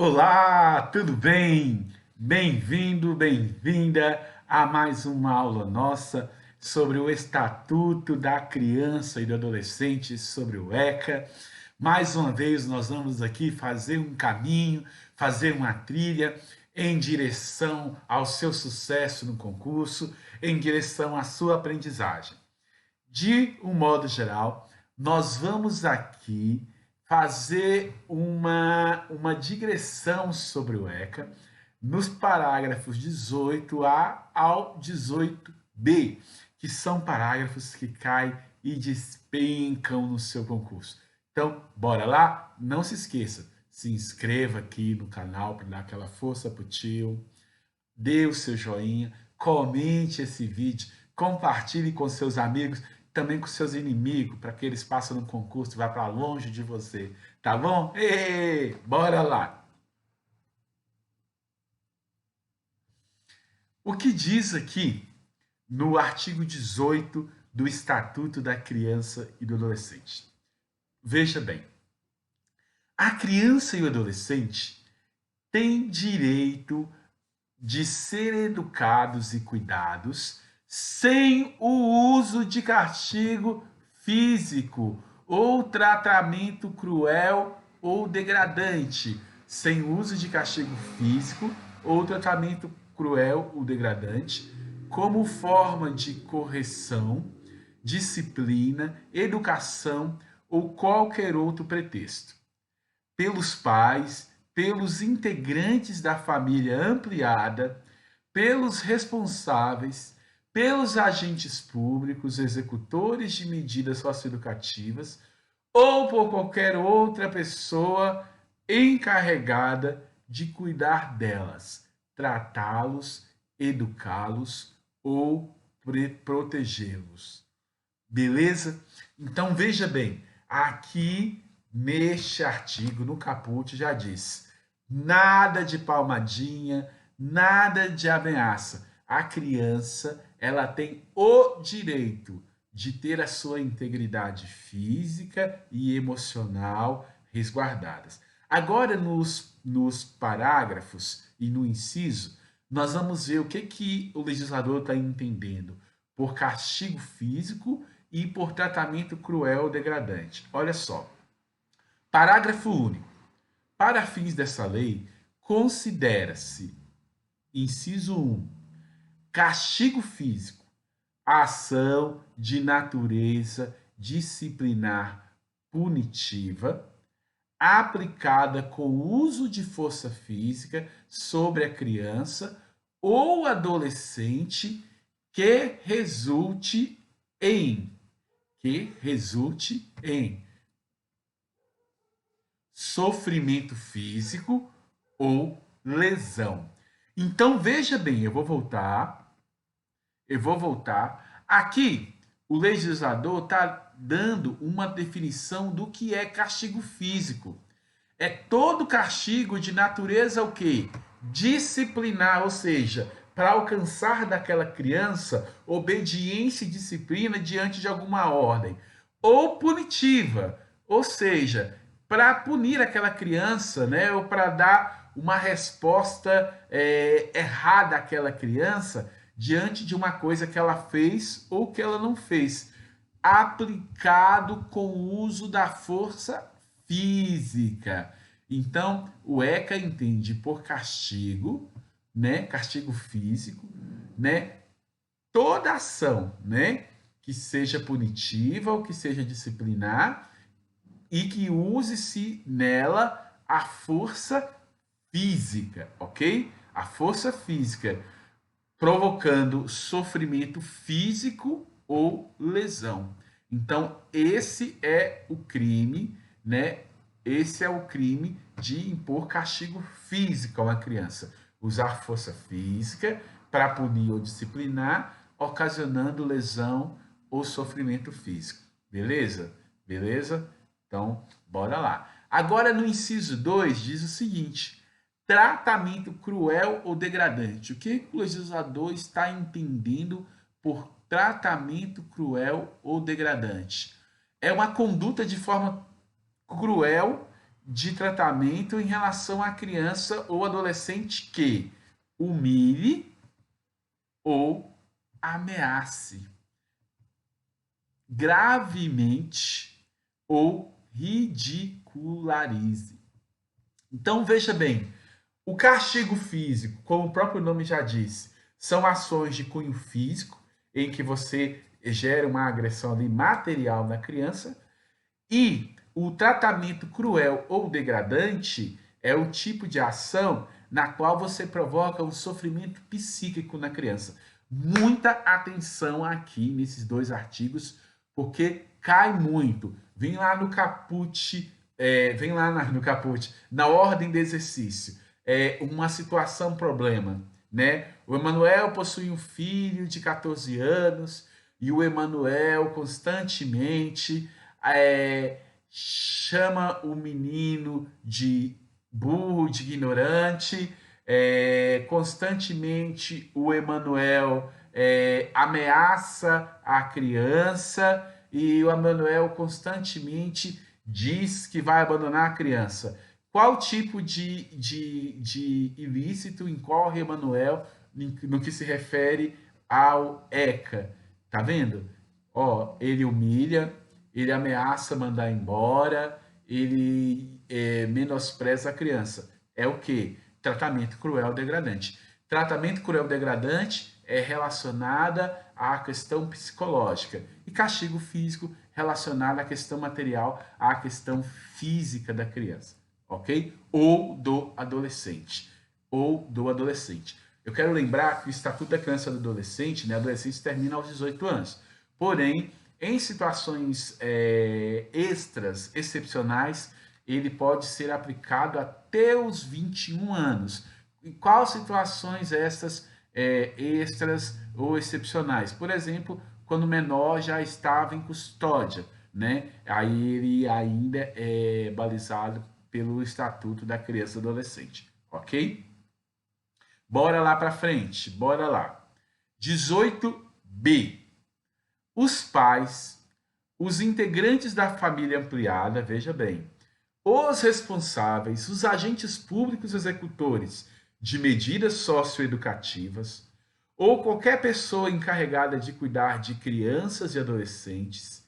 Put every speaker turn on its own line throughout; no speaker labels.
Olá, tudo bem? Bem-vindo, bem-vinda a mais uma aula nossa sobre o Estatuto da Criança e do Adolescente, sobre o ECA. Mais uma vez, nós vamos aqui fazer um caminho, fazer uma trilha em direção ao seu sucesso no concurso, em direção à sua aprendizagem. De um modo geral, nós vamos aqui fazer uma digressão sobre o ECA nos parágrafos 18A ao 18B, que são parágrafos que caem e despencam no seu concurso. Então, bora lá? Não se esqueça, se inscreva aqui no canal para dar aquela força pro tio, dê o seu joinha, comente esse vídeo, compartilhe com seus amigos, também com seus inimigos, para que eles passem no concurso e vá para longe de você, tá bom? Ei, bora lá! O que diz aqui no artigo 18 do Estatuto da Criança e do Adolescente? Veja bem, a criança e o adolescente têm direito de ser educados e cuidados sem o uso de castigo físico ou tratamento cruel ou degradante, sem uso de castigo físico ou tratamento cruel ou degradante, como forma de correção, disciplina, educação ou qualquer outro pretexto, pelos pais, pelos integrantes da família ampliada, pelos responsáveis, pelos agentes públicos, executores de medidas socioeducativas ou por qualquer outra pessoa encarregada de cuidar delas, tratá-los, educá-los ou protegê-los. Beleza? Então veja bem, aqui neste artigo, no caput, já diz: nada de palmadinha, nada de ameaça. A criança, ela tem o direito de ter a sua integridade física e emocional resguardadas. Agora, nos parágrafos e no inciso, nós vamos ver o que o legislador está entendendo por castigo físico e por tratamento cruel ou degradante. Olha só. Parágrafo único. Para fins dessa lei, considera-se, inciso 1, castigo físico, ação de natureza disciplinar punitiva, aplicada com uso de força física sobre a criança ou adolescente que resulte em sofrimento físico ou lesão. Então veja bem, eu vou voltar. Aqui o legislador está dando uma definição do que é castigo físico. É todo castigo de natureza o quê? Disciplinar, ou seja, para alcançar daquela criança obediência e disciplina diante de alguma ordem. Ou punitiva, ou seja, para punir aquela criança, né? Ou para dar uma resposta errada àquela criança diante de uma coisa que ela fez ou que ela não fez, aplicado com o uso da força física. Então, o ECA entende por castigo, né, castigo físico, né, toda ação, né, que seja punitiva ou que seja disciplinar e que use-se nela a força física, ok? A força física provocando sofrimento físico ou lesão. Então, esse é o crime, né? Esse é o crime de impor castigo físico a uma criança. Usar força física para punir ou disciplinar, ocasionando lesão ou sofrimento físico. Beleza? Beleza? Então, bora lá. Agora, no inciso 2, diz o seguinte: tratamento cruel ou degradante. O que o legislador está entendendo por tratamento cruel ou degradante? É uma conduta de forma cruel de tratamento em relação à criança ou adolescente que humilhe ou ameace gravemente ou ridicularize. Então, veja bem, o castigo físico, como o próprio nome já diz, são ações de cunho físico, em que você gera uma agressão ali material na criança, e o tratamento cruel ou degradante é o tipo de ação na qual você provoca um sofrimento psíquico na criança. Muita atenção aqui nesses dois artigos, porque cai muito. Vem lá no caput, no caput, na ordem de exercício, uma situação, problema, né? O Emanuel possui um filho de 14 anos e o Emanuel constantemente chama o menino de burro, de ignorante, constantemente o Emanuel ameaça a criança e o Emanuel constantemente diz que vai abandonar a criança. Qual tipo de ilícito incorre Emanuel no que se refere ao ECA? Tá vendo? Ó, ele humilha, ele ameaça mandar embora, ele menospreza a criança. É o que? Tratamento cruel degradante. Tratamento cruel degradante é relacionada à questão psicológica e castigo físico relacionado à questão material, à questão física da criança, ok? Ou do adolescente. Ou do adolescente. Eu quero lembrar que o Estatuto da Criança e do Adolescente, né, adolescente termina aos 18 anos. Porém, em situações extras, excepcionais, ele pode ser aplicado até os 21 anos. Em quais situações essas extras ou excepcionais? Por exemplo, quando o menor já estava em custódia, né? Aí ele ainda é balizado pelo Estatuto da Criança e Adolescente, ok? Bora lá para frente, bora lá. 18b. Os pais, os integrantes da família ampliada, veja bem, os responsáveis, os agentes públicos executores de medidas socioeducativas ou qualquer pessoa encarregada de cuidar de crianças e adolescentes,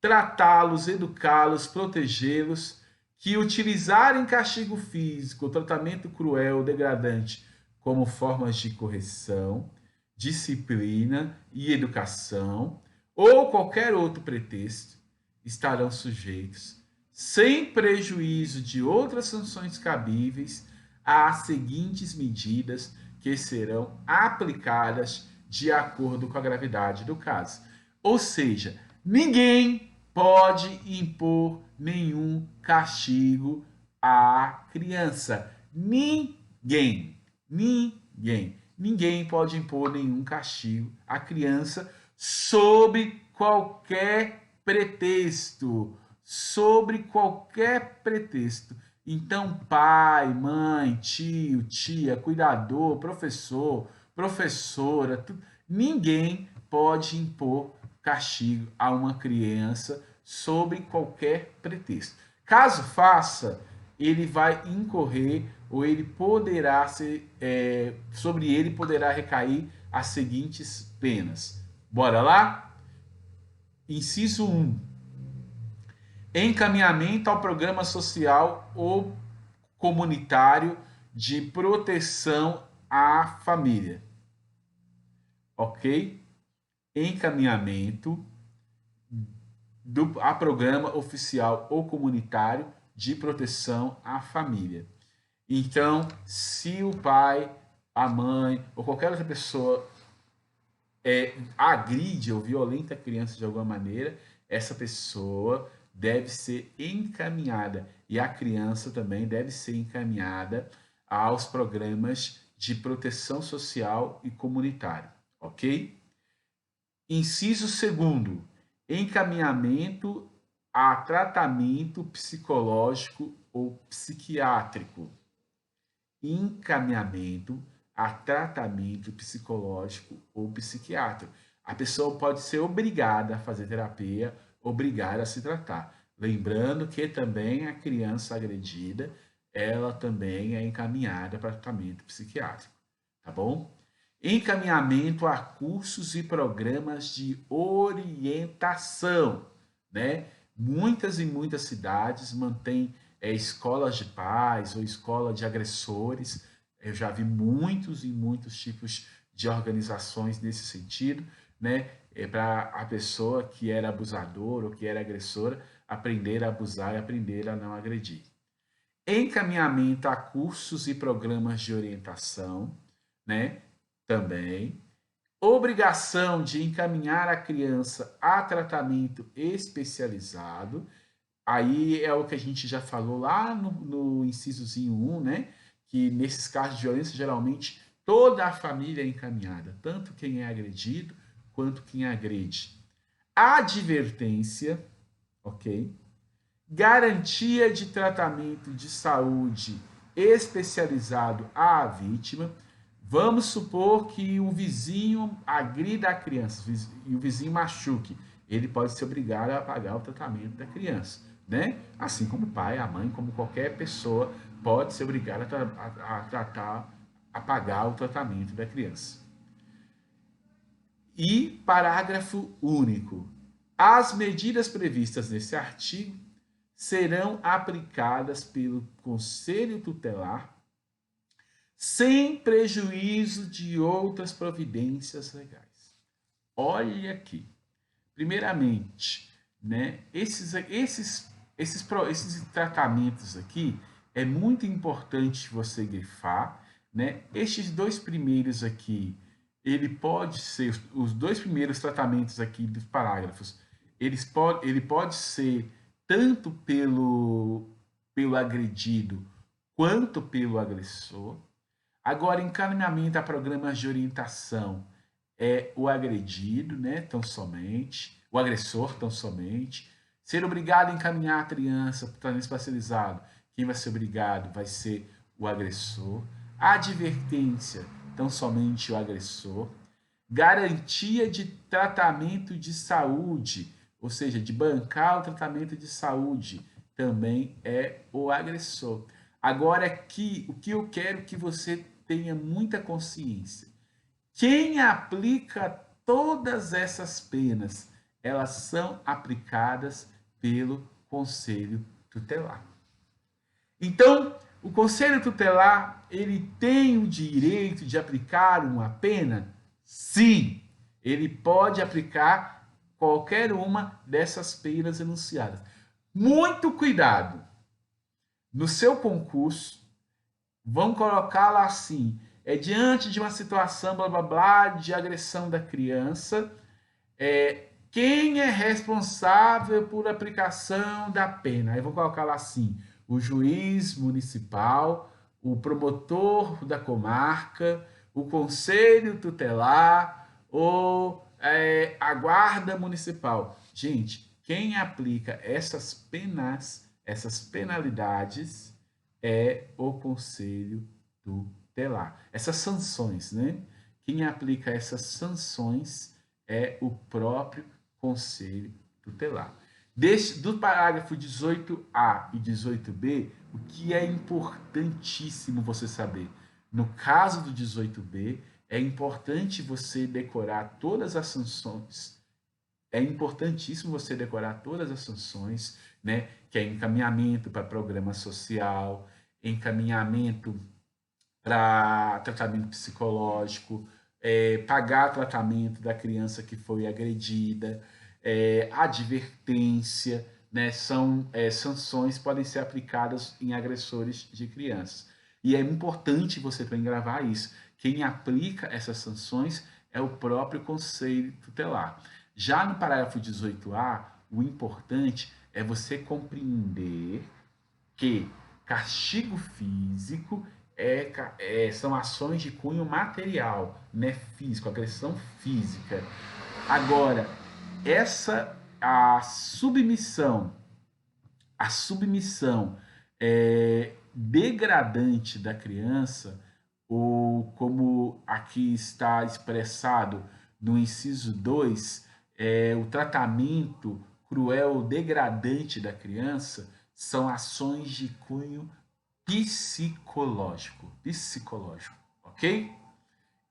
tratá-los, educá-los, protegê-los, que utilizarem castigo físico, tratamento cruel, degradante como formas de correção, disciplina e educação, ou qualquer outro pretexto, estarão sujeitos, sem prejuízo de outras sanções cabíveis, às seguintes medidas que serão aplicadas de acordo com a gravidade do caso. Ou seja, ninguém pode impor nenhum castigo à criança. Ninguém. Ninguém pode impor nenhum castigo à criança sob qualquer pretexto. Sobre qualquer pretexto. Então, pai, mãe, tio, tia, cuidador, professor, professora, ninguém pode impor castigo a uma criança sob qualquer pretexto. Caso faça, ele vai incorrer ou ele poderá ser, sobre ele poderá recair as seguintes penas. Bora lá? Inciso 1. Encaminhamento ao programa social ou comunitário de proteção à família. Ok? Encaminhamento a programa oficial ou comunitário de proteção à família. Então, se o pai, a mãe ou qualquer outra pessoa agride ou violenta a criança de alguma maneira, essa pessoa deve ser encaminhada e a criança também deve ser encaminhada aos programas de proteção social e comunitário, ok? Inciso 2º, encaminhamento a tratamento psicológico ou psiquiátrico. Encaminhamento a tratamento psicológico ou psiquiátrico. A pessoa pode ser obrigada a fazer terapia, obrigada a se tratar, Lembrando que também a criança agredida, ela também é encaminhada para tratamento psiquiátrico, tá bom? Encaminhamento a cursos e programas de orientação, né? Muitas e muitas cidades mantêm escolas de pais ou escola de agressores. Eu já vi muitos e muitos tipos de organizações nesse sentido, né? Para a pessoa que era abusador ou que era agressora aprender a abusar e aprender a não agredir. Encaminhamento a cursos e programas de orientação, né? Também. Obrigação de encaminhar a criança a tratamento especializado. Aí é o que a gente já falou lá no incisozinho 1, né? Que nesses casos de violência, geralmente, toda a família é encaminhada, tanto quem é agredido quanto quem agride. Advertência, ok? Garantia de tratamento de saúde especializado à vítima. Vamos supor que o vizinho agrida a criança e o vizinho machuque. Ele pode ser obrigado a pagar o tratamento da criança, né? Assim como o pai, a mãe, como qualquer pessoa pode ser obrigado a pagar o tratamento da criança. E parágrafo único. As medidas previstas nesse artigo serão aplicadas pelo Conselho Tutelar sem prejuízo de outras providências legais. Olha aqui. Primeiramente, né, esses tratamentos aqui é muito importante você grifar, né? Estes dois primeiros aqui, ele pode ser os dois primeiros tratamentos aqui dos parágrafos, ele pode ser tanto pelo agredido quanto pelo agressor. Agora, encaminhamento a programas de orientação é o agredido, né, tão somente, o agressor, tão somente. Ser obrigado a encaminhar a criança para o tratamento especializado, quem vai ser obrigado vai ser o agressor. Advertência, tão somente o agressor. Garantia de tratamento de saúde, ou seja, de bancar o tratamento de saúde, também é o agressor. Agora, aqui, o que eu quero que você tenha muita consciência. Quem aplica todas essas penas, elas são aplicadas pelo Conselho Tutelar. Então, o Conselho Tutelar, ele tem o direito de aplicar uma pena? Sim, ele pode aplicar qualquer uma dessas penas enunciadas. Muito cuidado! No seu concurso, vão colocar lá assim, diante de uma situação, blá, blá, blá, de agressão da criança, quem é responsável por aplicação da pena? Aí vou colocar lá assim, o juiz municipal, o promotor da comarca, o conselho tutelar ou a guarda municipal. Gente, quem aplica essas penas, essas penalidades, é o conselho tutelar. Essas sanções, né? Quem aplica essas sanções é o próprio Conselho Tutelar. Do parágrafo 18A e 18B, o que é importantíssimo você saber? No caso do 18B, é importante você decorar todas as sanções. É importantíssimo você decorar todas as sanções, né? Que é encaminhamento para programa social, encaminhamento para tratamento psicológico, pagar tratamento da criança que foi agredida, advertência, né? São sanções que podem ser aplicadas em agressores de crianças. E é importante você também gravar isso. Quem aplica essas sanções é o próprio Conselho Tutelar. Já no parágrafo 18A, o importante é você compreender que castigo físico são ações de cunho material, né, físico, agressão física. Agora, a submissão degradante da criança, ou como aqui está expressado no inciso 2, o tratamento cruel ou degradante da criança são ações de cunho psicológico, ok?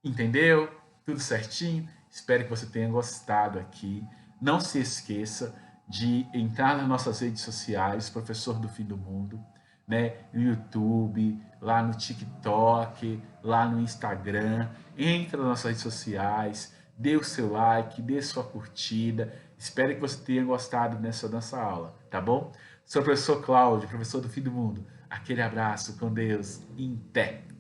Entendeu? Tudo certinho? Espero que você tenha gostado aqui. Não se esqueça de entrar nas nossas redes sociais, Professor do Fim do Mundo, né? No YouTube, lá no TikTok, lá no Instagram. Entra nas nossas redes sociais, dê o seu like, dê sua curtida. Espero que você tenha gostado dessa nossa aula, tá bom? Sou o professor Cláudio, professor do Fim do Mundo. Aquele abraço, com Deus, em pé.